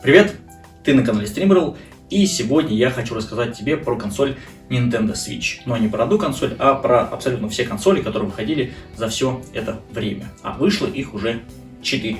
Привет, ты на канале Streamerl, и сегодня я хочу рассказать тебе про консоль Nintendo Switch. Но не про одну консоль, а про абсолютно все консоли, которые выходили за все это время. А вышло их уже 4.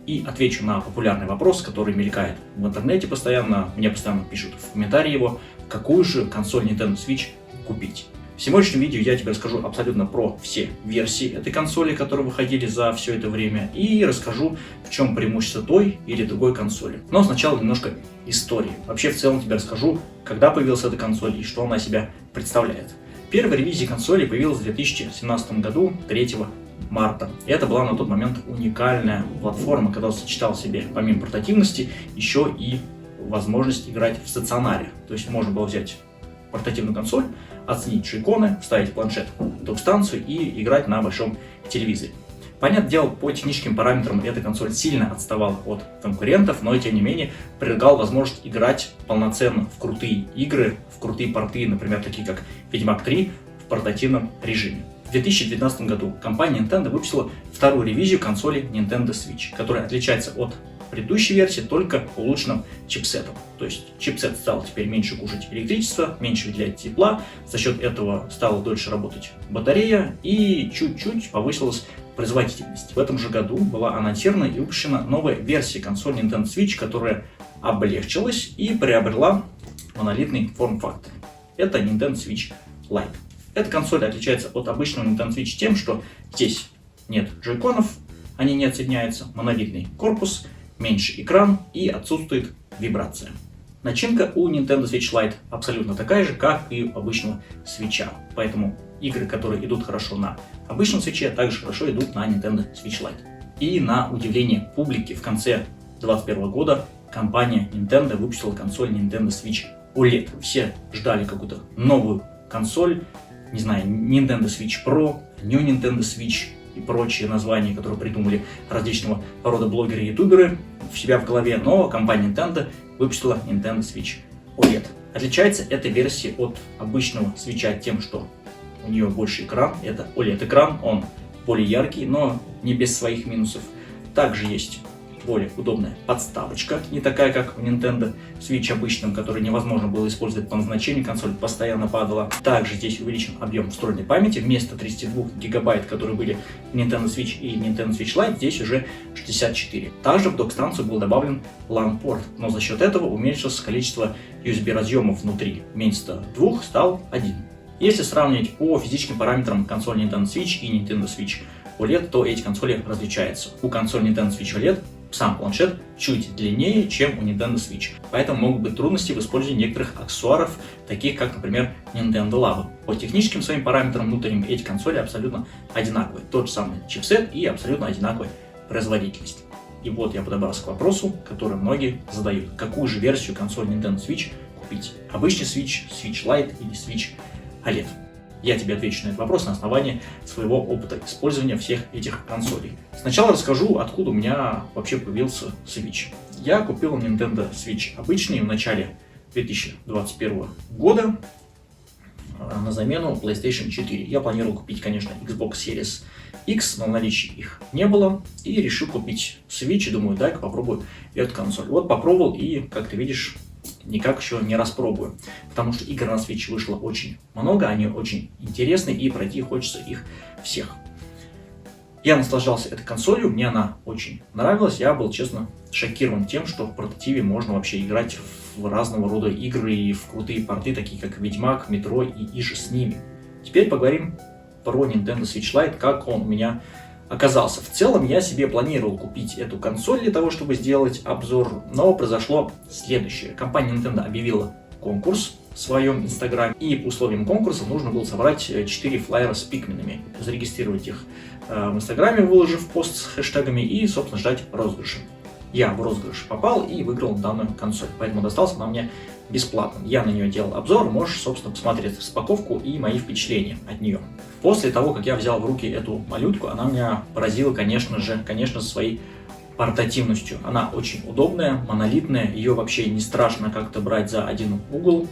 И отвечу на популярный вопрос, который мелькает в интернете постоянно, мне постоянно пишут в комментарии его, какую же консоль Nintendo Switch купить. В сегодняшнем видео я тебе расскажу абсолютно про все версии этой консоли, которые выходили за все это время, и расскажу, в чем преимущество той или другой консоли. Но сначала немножко истории. Вообще в целом тебе расскажу, когда появилась эта консоль и что она себя представляет. Первая ревизия консоли появилась в 2017 году, 3 марта. И это была на тот момент уникальная платформа, когда сочетала в себе, помимо портативности, еще и возможность играть в стационаре. То есть можно было взять портативную консоль, оценить джойконы, вставить планшет в док-станцию и играть на большом телевизоре. Понятное дело, по техническим параметрам эта консоль сильно отставала от конкурентов, но тем не менее предлагала возможность играть полноценно в крутые игры, в крутые порты, например, такие как Ведьмак 3 в портативном режиме. В 2019 году компания Nintendo выпустила вторую ревизию консоли Nintendo Switch, которая отличается от предыдущей версии только улучшенным чипсетом. То есть чипсет стал теперь меньше кушать электричество, меньше выделять тепла, за счет этого стала дольше работать батарея и чуть-чуть повысилась производительность. В этом же году была анонсирована и выпущена новая версия консоли Nintendo Switch, которая облегчилась и приобрела монолитный форм-фактор. Это Nintendo Switch Lite. Эта консоль отличается от обычного Nintendo Switch тем, что здесь нет джойконов, они не отсоединяются, монолитный корпус, меньше экран и отсутствует вибрация. Начинка у Nintendo Switch Lite абсолютно такая же, как и у обычного Switch. Поэтому игры, которые идут хорошо на обычном Switch, также хорошо идут на Nintendo Switch Lite. И на удивление публики в конце 2021 года компания Nintendo выпустила консоль Nintendo Switch OLED. Все ждали какую-то новую консоль, не знаю, Nintendo Switch Pro, New Nintendo Switch и прочие названия, которые придумали различного рода блогеры и ютуберы в себя в голове, но компания Nintendo выпустила Nintendo Switch OLED. Отличается эта версия от обычного Switch тем, что у нее больше экран, это OLED-экран, он более яркий, но не без своих минусов. Также есть более удобная подставочка, не такая, как в Nintendo Switch обычном, который невозможно было использовать по назначению, консоль постоянно падала. Также здесь увеличен объем встроенной памяти, вместо 32 гигабайт, которые были в Nintendo Switch и Nintendo Switch Lite, здесь уже 64. Также в док-станцию был добавлен LAN-порт, но за счет этого уменьшилось количество USB-разъемов внутри. Вместо 2 стал 1. Если сравнивать по физическим параметрам консоль Nintendo Switch и Nintendo Switch OLED, то эти консоли различаются. У консоли Nintendo Switch OLED сам планшет чуть длиннее, чем у Nintendo Switch, поэтому могут быть трудности в использовании некоторых аксессуаров, таких как, например, Nintendo Labo. По техническим своим параметрам внутренним эти консоли абсолютно одинаковые. Тот же самый чипсет и абсолютно одинаковая производительность. И вот я подобрался к вопросу, который многие задают. Какую же версию консоли Nintendo Switch купить? Обычный Switch, Switch Lite или Switch OLED? Я тебе отвечу на этот вопрос на основании своего опыта использования всех этих консолей. Сначала расскажу, откуда у меня вообще появился Switch. Я купил Nintendo Switch обычный в начале 2021 года на замену PlayStation 4. Я планировал купить, конечно, Xbox Series X, но в наличии их не было. И решил купить Switch и думаю, дай-ка попробую эту консоль. Вот попробовал и, как ты видишь, никак еще не распробую, потому что игр на Switch вышло очень много, они очень интересны и пройти хочется их всех. Я наслаждался этой консолью, мне она очень нравилась, я был, честно, шокирован тем, что в портативе можно вообще играть в разного рода игры и в крутые порты, такие как Ведьмак, Метро и иже с ними. Теперь поговорим про Nintendo Switch Lite, как он у меня оказался. В целом я себе планировал купить эту консоль для того, чтобы сделать обзор, но произошло следующее. Компания Nintendo объявила конкурс в своем инстаграме, и по условиям конкурса нужно было собрать 4 флайера с пикменами, зарегистрировать их в инстаграме, выложив пост с хэштегами и, собственно, ждать розыгрыша. Я в розыгрыш попал и выиграл данную консоль, поэтому достался она мне бесплатно. Я на нее делал обзор, можешь, собственно, посмотреть распаковку и мои впечатления от нее. После того, как я взял в руки эту малютку, она меня поразила, конечно же, своей портативностью. Она очень удобная, монолитная, ее вообще не страшно как-то брать за один угол,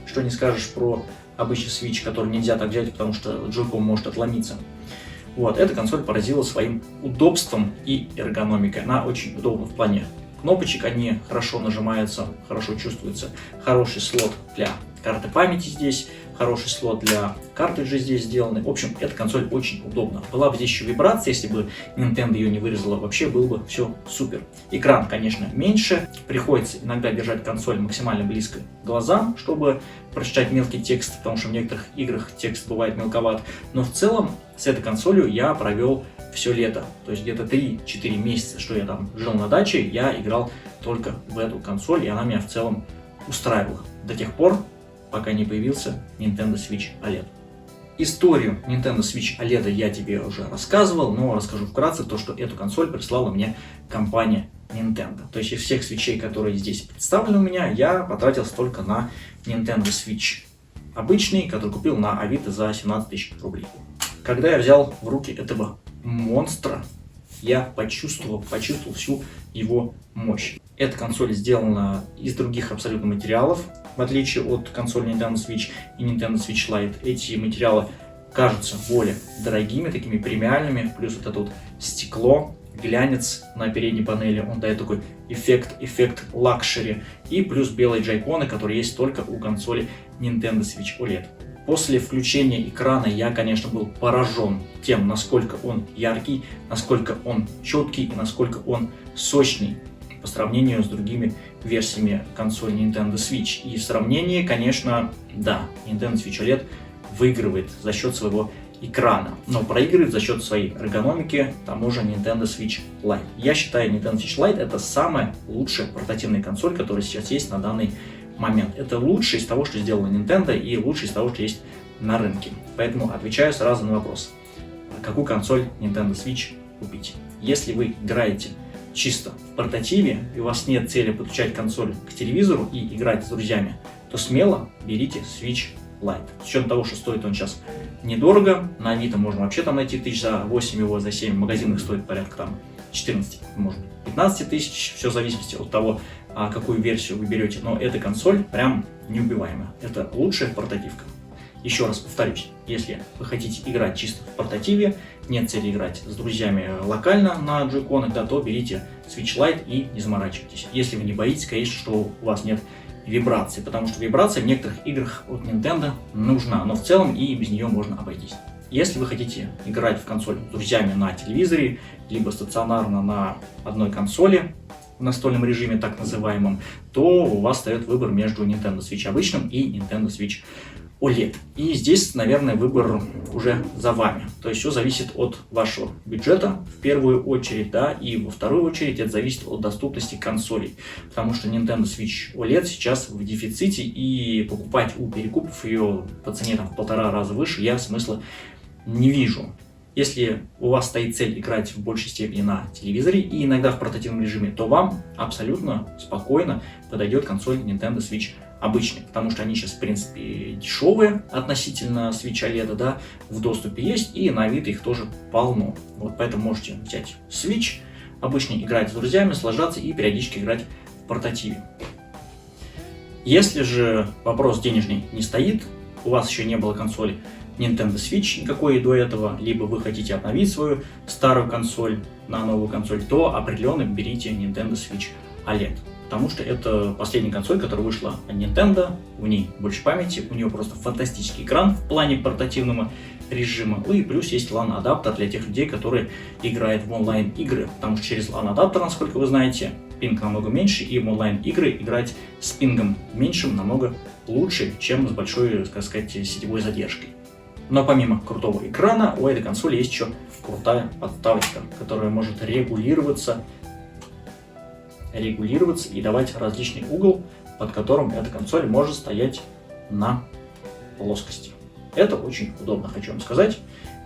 что не скажешь про обычный Switch, который нельзя так взять, потому что джойкон может отломиться. Вот, эта консоль поразила своим удобством и эргономикой. Она очень удобна в плане кнопочек, они хорошо нажимаются, хорошо чувствуются. Хороший слот для карты памяти здесь, хороший слот для картриджей здесь сделаны. В общем, эта консоль очень удобна. Была бы здесь еще вибрация, если бы Nintendo ее не вырезала, вообще было бы все супер. Экран, конечно, меньше, приходится иногда держать консоль максимально близко к глазам, чтобы прочитать мелкий текст, потому что в некоторых играх текст бывает мелковат. Но в целом с этой консолью я провел все лето, то есть где-то 3-4 месяца, что я там жил на даче, я играл только в эту консоль, и она меня в целом устраивала до тех пор, пока не появился Nintendo Switch OLED. Историю Nintendo Switch OLED я тебе уже рассказывал, но расскажу вкратце то, что эту консоль прислала мне компания Nintendo. То есть из всех свитчей, которые здесь представлены у меня, я потратился только на Nintendo Switch обычный, который купил на Авито за 17 тысяч рублей. Когда я взял в руки этого монстра, я почувствовал всю его мощь. Эта консоль сделана из других абсолютно материалов, в отличие от консоли Nintendo Switch и Nintendo Switch Lite. Эти материалы кажутся более дорогими, такими премиальными, плюс вот это вот стекло, глянец на передней панели, он дает такой эффект лакшери, и плюс белые джойконы, которые есть только у консоли Nintendo Switch OLED. После включения экрана я, конечно, был поражен тем, насколько он яркий, насколько он четкий и насколько он сочный по сравнению с другими версиями консоли Nintendo Switch. И в сравнении, конечно, да, Nintendo Switch OLED выигрывает за счет своего экрана, но проигрывает за счет своей эргономики тому же Nintendo Switch Lite. Я считаю, Nintendo Switch Lite это самая лучшая портативная консоль, которая сейчас есть на данный момент. Это лучшее из того, что сделала Nintendo, и лучшее из того, что есть на рынке. Поэтому отвечаю сразу на вопрос, какую консоль Nintendo Switch купить. Если вы играете чисто в портативе, и у вас нет цели подключать консоль к телевизору и играть с друзьями, то смело берите Switch Lite. С учетом того, что стоит он сейчас недорого, на Авито можно вообще там найти тысяч за 8 его, за 7, в магазинах стоит порядка там 14, может 15 тысяч, все в зависимости от того, какую версию вы берете, но эта консоль прям неубиваемая. Это лучшая портативка. Еще раз повторюсь, если вы хотите играть чисто в портативе, нет цели играть с друзьями локально на джойконах, да, то берите Switch Lite и не заморачивайтесь. Если вы не боитесь, конечно, что у вас нет вибрации, потому что вибрация в некоторых играх от Nintendo нужна, но в целом и без нее можно обойтись. Если вы хотите играть в консоль с друзьями на телевизоре, либо стационарно на одной консоли, в настольном режиме так называемом, то у вас встает выбор между Nintendo Switch обычным и Nintendo Switch OLED. И здесь, наверное, выбор уже за вами. То есть все зависит от вашего бюджета в первую очередь, да, и во вторую очередь это зависит от доступности консолей. Потому что Nintendo Switch OLED сейчас в дефиците, и покупать у перекупов ее по цене там, в 1,5 раза выше я смысла не вижу. Если у вас стоит цель играть в большей степени на телевизоре и иногда в портативном режиме, то вам абсолютно спокойно подойдет консоль Nintendo Switch обычный, потому что они сейчас, в принципе, дешевые относительно Switch OLED, да, в доступе есть, и на Авито их тоже полно. Вот поэтому можете взять Switch обычный, играть с друзьями, сложаться и периодически играть в портативе. Если же вопрос денежный не стоит, у вас еще не было консоли Nintendo Switch никакой до этого, либо вы хотите обновить свою старую консоль на новую консоль, то определенно берите Nintendo Switch OLED. Потому что это последняя консоль, которая вышла от Nintendo, у ней больше памяти, у нее просто фантастический экран в плане портативного режима, и плюс есть LAN-адаптер для тех людей, которые играют в онлайн-игры, потому что через LAN-адаптер, насколько вы знаете, пинг намного меньше, и в онлайн-игры играть с пингом меньшим намного лучше, чем с большой, так сказать, сетевой задержкой. Но помимо крутого экрана, у этой консоли есть еще крутая подставочка, которая может регулироваться и давать различный угол, под которым эта консоль может стоять на плоскости. Это очень удобно, хочу вам сказать.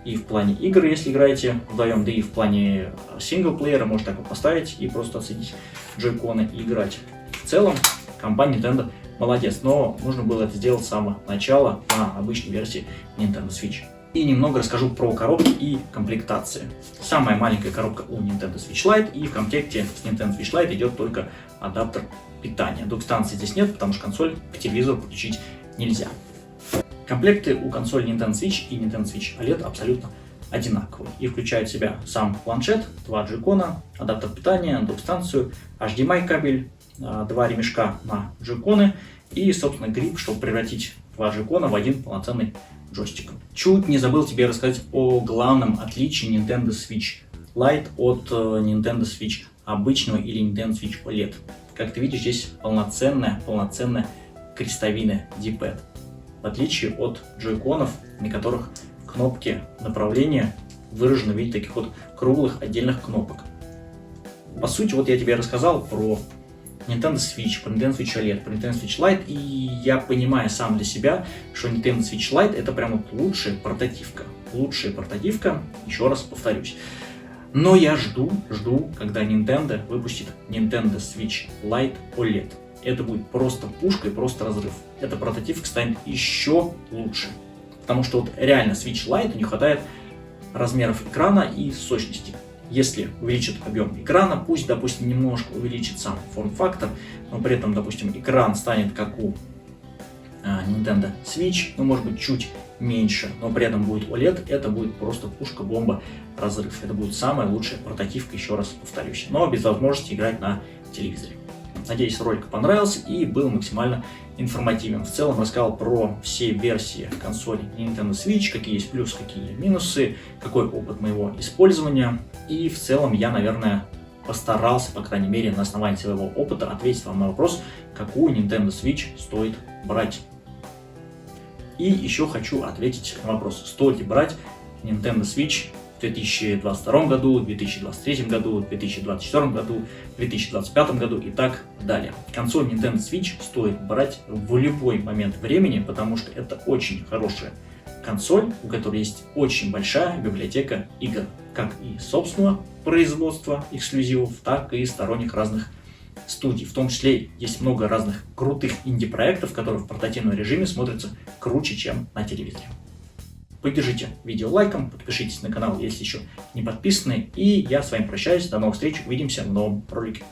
И в плане игр, если играете вдвоем, да и в плане синглплеера, можете так вот поставить и просто отсоединить джойконы и играть. В целом, компания Nintendo молодец, но нужно было это сделать с самого начала на обычной версии Nintendo Switch. И немного расскажу про коробки и комплектации. Самая маленькая коробка у Nintendo Switch Lite, и в комплекте с Nintendo Switch Lite идет только адаптер питания. Док-станции здесь нет, потому что консоль к телевизору подключить нельзя. Комплекты у консоли Nintendo Switch и Nintendo Switch OLED абсолютно одинаковые и включают в себя сам планшет, 2 джойкона, адаптер питания, доп-станцию, HDMI кабель, 2 ремешка на джойконы и, собственно, грипп, чтобы превратить 2 джойкона в один полноценный джойстик. Чуть не забыл тебе рассказать о главном отличии Nintendo Switch Lite от Nintendo Switch обычного или Nintendo Switch OLED. Как ты видишь, здесь полноценная крестовина D-pad, в отличие от джойконов, на которых кнопки направления выражены в виде таких вот круглых отдельных кнопок. По сути, вот я тебе рассказал про Nintendo Switch, про Nintendo Switch OLED, про Nintendo Switch Lite, и я понимаю сам для себя, что Nintendo Switch Lite это прям вот лучшая портативка, еще раз повторюсь. Но я жду, когда Nintendo выпустит Nintendo Switch Lite OLED. Это будет просто пушка и просто разрыв. Эта портативка станет еще лучше. Потому что вот реально Switch Lite не хватает размеров экрана и сочности. Если увеличит объем экрана, пусть, допустим, немножко увеличит сам форм-фактор, но при этом, допустим, экран станет как у Nintendo Switch, ну, может быть, чуть меньше, но при этом будет OLED, это будет просто пушка-бомба, разрыв. Это будет самая лучшая портативка, еще раз повторюсь, но без возможности играть на телевизоре. Надеюсь, ролик понравился и был максимально информативен. В целом рассказал про все версии консоли Nintendo Switch, какие есть плюсы, какие минусы, какой опыт моего использования. И в целом я, наверное, постарался, по крайней мере, на основании своего опыта ответить вам на вопрос, какую Nintendo Switch стоит брать. И еще хочу ответить на вопрос, стоит ли брать Nintendo Switch в 2022 году, в 2023 году, в 2024 году, в 2025 году и так далее. Консоль Nintendo Switch стоит брать в любой момент времени, потому что это очень хорошая консоль, у которой есть очень большая библиотека игр, как и собственного производства эксклюзивов, так и сторонних разных студий. В том числе есть много разных крутых инди-проектов, которые в портативном режиме смотрятся круче, чем на телевизоре. Поддержите видео лайком, подпишитесь на канал, если еще не подписаны. И я с вами прощаюсь. До новых встреч. Увидимся в новом ролике.